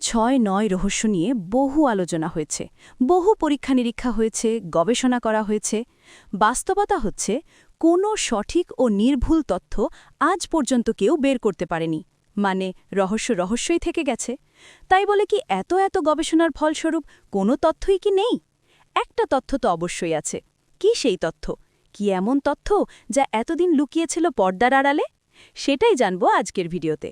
369 রহস্য নিয়ে বহু আলোচনা হয়েছে, বহু পরীক্ষা নিরীক্ষা হয়েছে, গবেষণা করা হয়েছে। বাস্তবতা হচ্ছে কোনো সঠিক ও নির্ভুল তথ্য আজ পর্যন্ত কেউ বের করতে পারেনি। মানে রহস্যই থেকে গেছে। তাই বলে কি এত গবেষণার ফলস্বরূপ কোনো তথ্যই কি নেই? একটা তথ্য তো অবশ্যই আছে। কি সেই তথ্য? কি এমন তথ্য যা এতদিন লুকিয়েছিল পর্দার আড়ালে? সেটাই জানব আজকের ভিডিওতে।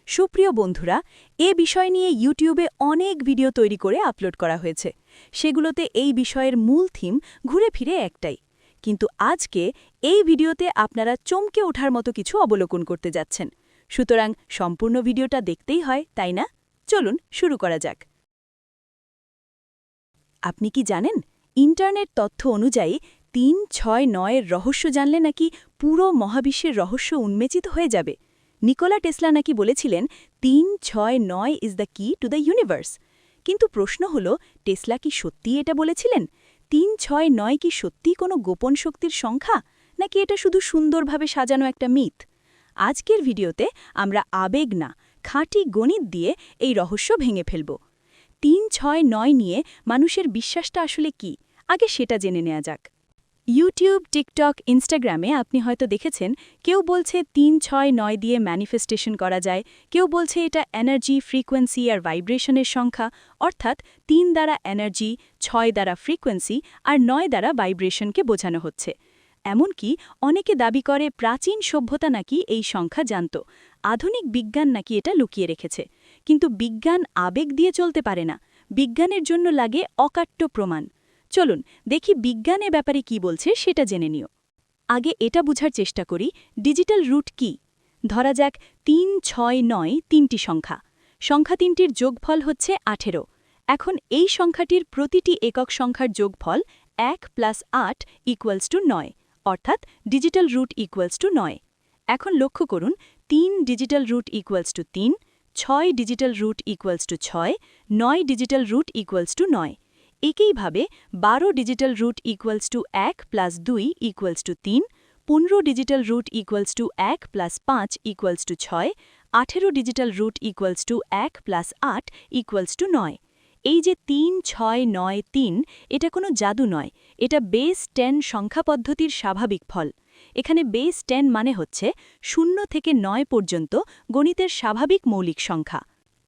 সুপ্রিয় বন্ধুরা, এ বিষয় নিয়ে ইউটিউবে অনেক ভিডিও তৈরি করে আপলোড করা হয়েছে। সেগুলোতে এই বিষয়ের মূল থিম ঘুরে ফিরে একটাই। কিন্তু আজকে এই ভিডিওতে আপনারা চমকে ওঠার মতো কিছু অবলোকন করতে যাচ্ছেন। সুতরাং সম্পূর্ণ ভিডিওটা দেখতেই হয়, তাই না? চলুন শুরু করা যাক। আপনি কি জানেন, ইন্টারনেট তথ্য অনুযায়ী 369-এর রহস্য জানলে নাকি পুরো মহাবিশ্বের রহস্য উন্মেচিত হয়ে যাবে। নিকোলা টেসলা নাকি বলেছিলেন 369 ইজ দ্য কি টু দ্য ইউনিভার্স। কিন্তু প্রশ্ন হল, টেসলা কি সত্যিই এটা বলেছিলেন? 369 কি সত্যিই কোনো গোপন শক্তির সংখ্যা, নাকি এটা শুধু সুন্দরভাবে সাজানো একটা মিথ? আজকের ভিডিওতে আমরা আবেগ না, খাঁটি গণিত দিয়ে এই রহস্য ভেঙে ফেলব। 369 নিয়ে মানুষের বিশ্বাসটা আসলে কি, আগে সেটা জেনে নেওয়া যাক। ইউটিউব, টিকটক, ইনস্টাগ্রামে আপনি হয়তো দেখেছেন কেউ বলছে 369 দিয়ে ম্যানিফেস্টেশন করা যায়, কেউ বলছে এটা এনার্জি, ফ্রিকোয়েন্সি আর ভাইব্রেশনের সংখ্যা, অর্থাৎ 3 দ্বারা এনার্জি, 6 দ্বারা ফ্রিকোয়েন্সি আর 9 দ্বারা ভাইব্রেশনকে বোঝানো হচ্ছে। এমনকি অনেকে দাবি করে প্রাচীন সভ্যতা নাকি এই সংখ্যা জানত, আধুনিক বিজ্ঞান নাকি এটা লুকিয়ে রেখেছে। কিন্তু বিজ্ঞান আবেগ দিয়ে চলতে পারে না, বিজ্ঞানের জন্য লাগে অকাট্য প্রমাণ। চলুন দেখি বিজ্ঞান এ ব্যাপারে কি বলছে সেটা জেনে নিও। আগে এটা বুঝার চেষ্টা করি ডিজিটাল রুট কি। ধরা যাক 369 তিনটি সংখ্যা। সংখ্যা তিনটির যোগফল হচ্ছে 18। এখন এই সংখ্যাটির প্রতিটি একক সংখ্যার যোগফল 1 + 8 = 9, অর্থাৎ ডিজিটাল রুট = 9। এখন লক্ষ্য করুন, 3 digital root = 3, 6 digital root = 6, 9 digital root = 9। একইভাবে 12 digital root = 1 + 2 = 3, 15 digital root = 1 + 5 = 6, 18 digital root = 1 + 8 = 9। এই যে 3, 6, 9, 3, এটা কোনো জাদু নয়, এটা বেস 10 সংখ্যা পদ্ধতির স্বাভাবিক ফল। এখানে বেস 10 মানে হচ্ছে 0 থেকে 9 পর্যন্ত গণিতের স্বাভাবিক মৌলিক সংখ্যা।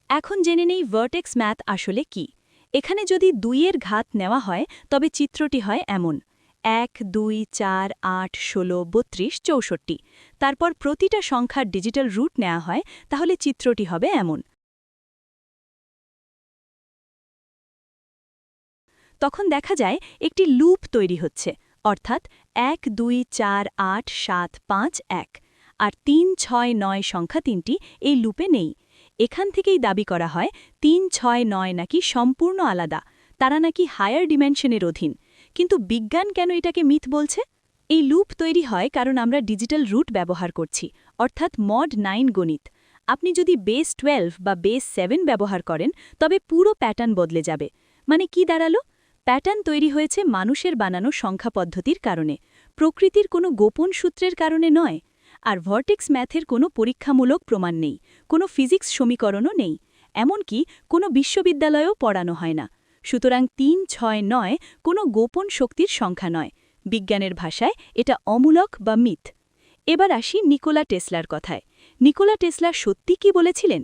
এখন জেনে নেই ভার্টেক্স ম্যাথ আসলে কি। এখানে যদি 2-এর ঘাত নেওয়া হয় তবে চিত্রটি হয় এমন: 1, 2, 4, 8, 16, 32, 64। তারপর প্রতিটা সংখ্যার ডিজিটাল রুট নেওয়া হয়, তাহলে চিত্রটি হবে এমন। তখন দেখা যায় একটি লুপ তৈরি হচ্ছে, অর্থাৎ 1, 2, 4, 8, 7, 5, 1। আর 3, 6, 9 সংখ্যা তিনটি এই লুপে নেই। এখান থেকেই দাবি করা হয় 3, 6, 9 নাকি সম্পূর্ণ আলাদা, তারা নাকি হায়ার ডিমেনশনের অধীন। কিন্তু বিজ্ঞান কেন এটাকে মিথ বলছে? এই লুপ তৈরি হয় কারণ আমরা ডিজিটাল রুট ব্যবহার করছি, অর্থাৎ মড 9 গণিত। আপনি যদি বেস 12 বা বেস 7 ব্যবহার করেন তবে পুরো প্যাটার্ন বদলে যাবে। মানে কি দাঁড়ালো? প্যাটার্ন তৈরি হয়েছে মানুষের বানানো সংখ্যা পদ্ধতির কারণে, প্রকৃতির কোনো গোপন সূত্রের কারণে নয়। আর ভার্টেক্স ম্যাথের কোনো পরীক্ষামূলক প্রমাণ নেই, কোনো ফিজিক্স সমীকরণও নেই, এমনকি কোনো বিশ্ববিদ্যালয়েও পড়ানো হয় না। সুতরাং 3, 6, 9 কোনো গোপন শক্তির সংখ্যা নয়। বিজ্ঞানের ভাষায় এটা অমূলক বা মিথ। এবার আসি নিকোলা টেসলার কথায়। নিকোলা টেসলা সত্যি কি বলেছিলেন?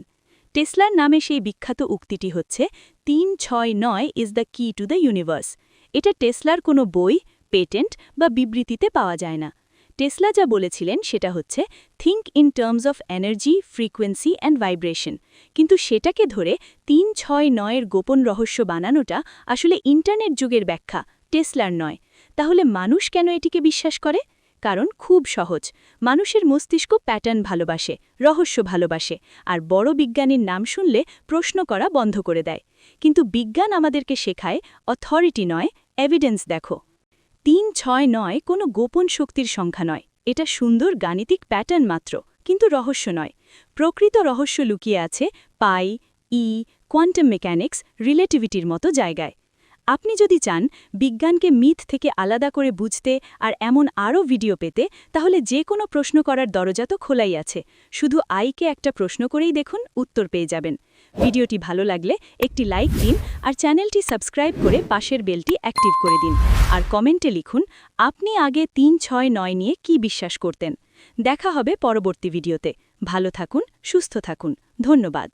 টেসলার নামে সেই বিখ্যাত উক্তিটি হচ্ছে 369 ইজ দ্য কি টু দ্য ইউনিভার্স। এটা টেসলার কোনো বই, পেটেন্ট বা বিবৃতিতে পাওয়া যায় না। টেসলা যা বলেছিলেন সেটা হচ্ছে think in terms of energy, frequency and vibration. কিন্তু সেটাকে ধরে 369-এর গোপন রহস্য বানানোটা আসলে ইন্টারনেট যুগের ব্যাখ্যা, টেসলার নয়। তাহলে মানুষ কেন এটিকে বিশ্বাস করে? কারণ খুব সহজ, মানুষের মস্তিষ্ক প্যাটার্ন ভালোবাসে, রহস্য ভালোবাসে, আর বড় বিজ্ঞানীর নাম শুনলে প্রশ্ন করা বন্ধ করে দেয়। কিন্তু বিজ্ঞান আমাদেরকে শেখায় অথরিটি নয়, এভিডেন্স দেখো। 369 কোনো গোপন শক্তির সংখ্যা নয়, এটা সুন্দর গাণিতিক প্যাটার্ন মাত্র, কিন্তু রহস্য নয়। প্রকৃত রহস্য লুকিয়ে আছে পাই, ই, কোয়ান্টাম মেকানিক্স, রিলেটিভিটির মতো জায়গায়। আপনি যদি চান বিজ্ঞানকে মিথ থেকে আলাদা করে বুঝতে আর এমন আরও ভিডিও পেতে তাহলে যে কোনো প্রশ্ন করার দরজা তো খোলাই আছে। শুধু আইকে একটা প্রশ্ন করেই দেখুন, উত্তর পেয়ে যাবেন। ভিডিওটি ভালো লাগলে একটি লাইক দিন আর চ্যানেলটি সাবস্ক্রাইব করে পাশের বেলটি অ্যাক্টিভ করে দিন। আর কমেন্টে লিখুন আপনি আগে 369 নিয়ে কি বিশ্বাস করতেন। দেখা হবে পরবর্তী ভিডিওতে। ভালো থাকুন, সুস্থ থাকুন। ধন্যবাদ।